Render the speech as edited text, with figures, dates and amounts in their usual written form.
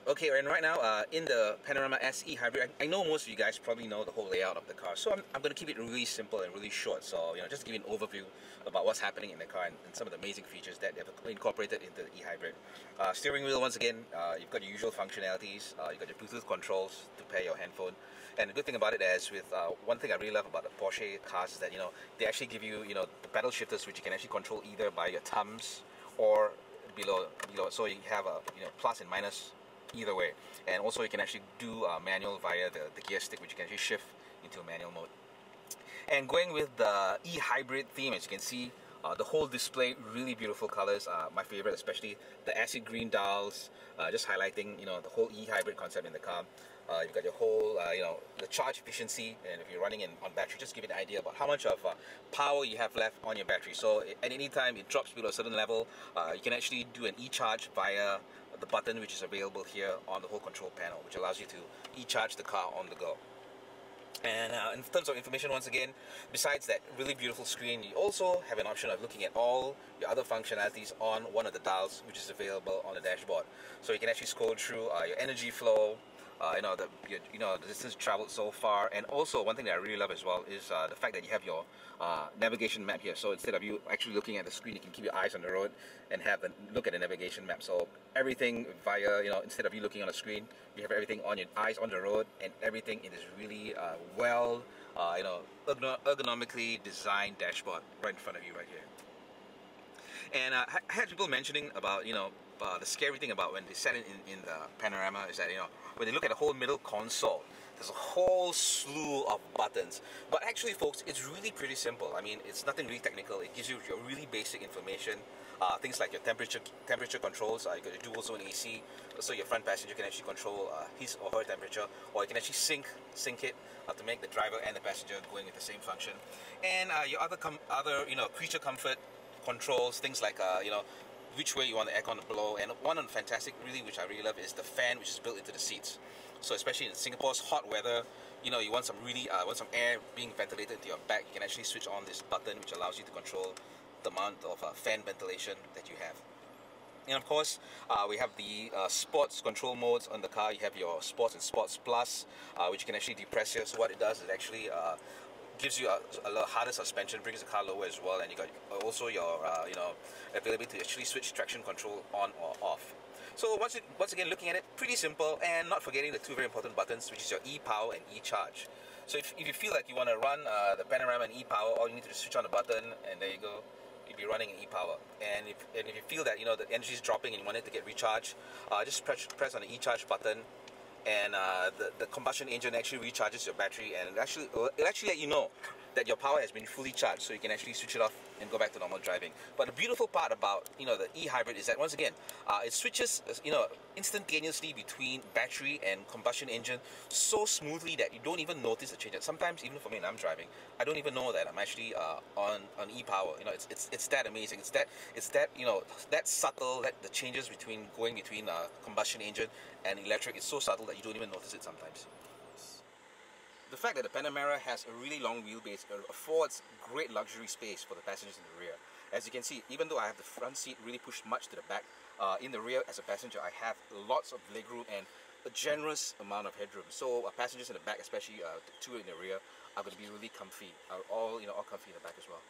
Okay, and right now in the Panamera S E-Hybrid, I know most of you guys probably know the whole layout of the car, so I'm going to keep it really simple and really short. So, just give you an overview about what's happening in the car and some of the amazing features that they've incorporated into the E-Hybrid. Steering wheel, once again, you've got your usual functionalities. You've got your Bluetooth controls to pair your handphone. And the good thing about it is, one thing I really love about the Porsche cars is that, they actually give you, the pedal shifters, which you can actually control either by your thumbs or below. So you have a, plus and minus either way, and also you can actually do manual via the gear stick, which you can actually shift into a manual mode. And going with the E-Hybrid theme, as you can see, the whole display, really beautiful colors. My favorite, especially the acid green dials, just highlighting the whole E-Hybrid concept in the car. You've got your whole the charge efficiency, and if you're running on battery, just give you an idea about how much of power you have left on your battery. So at any time it drops below a certain level, you can actually do an e-charge via the button which is available here on the whole control panel, which allows you to e-charge the car on the go. And in terms of information, once again, besides that really beautiful screen, you also have an option of looking at all your other functionalities on one of the dials, which is available on the dashboard. So you can actually scroll through your energy flow, the distance traveled so far, and also one thing that I really love as well is the fact that you have your navigation map here. So instead of you actually looking at the screen, you can keep your eyes on the road and have a look at the navigation map. So everything via, instead of you looking on the screen, you have everything on your eyes on the road, and everything in this really ergonomically designed dashboard right in front of you right here. And I had people mentioning about, the scary thing about when they set it in the Panorama is that, when they look at the whole middle console, there's a whole slew of buttons. But actually, folks, it's really pretty simple. I mean, it's nothing really technical. It gives you your really basic information. Things like your temperature controls. You got your dual zone AC, so your front passenger can actually control his or her temperature, or you can actually sync it to make the driver and the passenger going with the same function. And your other creature comfort controls, things like which way you want the aircon to blow. And one fantastic which I really love is the fan, which is built into the seats. So especially in Singapore's hot weather, you want some air being ventilated into your back, you can actually switch on this button, which allows you to control the amount of fan ventilation that you have. And of course, we have the sports control modes on the car. You have your sports and sports plus, which you can actually depress here. So what it does is actually gives you a lot harder suspension, brings the car lower as well, and you got also your ability to actually switch traction control on or off. So once again, looking at it, pretty simple, and not forgetting the two very important buttons, which is your e-power and e-charge. So if you feel like you want to run the Panorama and e-power, all you need to do is switch on the button, and there you go. You'll be running an e-power. And if you feel that the energy is dropping and you want it to get recharged, just press on the e-charge button, and the combustion engine actually recharges your battery, and it'll actually let you know that your power has been fully charged, so you can actually switch it off and go back to normal driving. But the beautiful part about the E-Hybrid is that, once again, it switches instantaneously between battery and combustion engine so smoothly that you don't even notice the change. Sometimes, even for me when I'm driving, I don't even know that I'm actually on e-power. It's that amazing. It's that subtle, that the changes going between combustion engine and electric is so subtle that you don't even notice it sometimes. The fact that the Panamera has a really long wheelbase affords great luxury space for the passengers in the rear. As you can see, even though I have the front seat really pushed much to the back, in the rear as a passenger I have lots of legroom and a generous amount of headroom. So passengers in the back, especially the two in the rear, are going to be really comfy. All comfy in the back as well.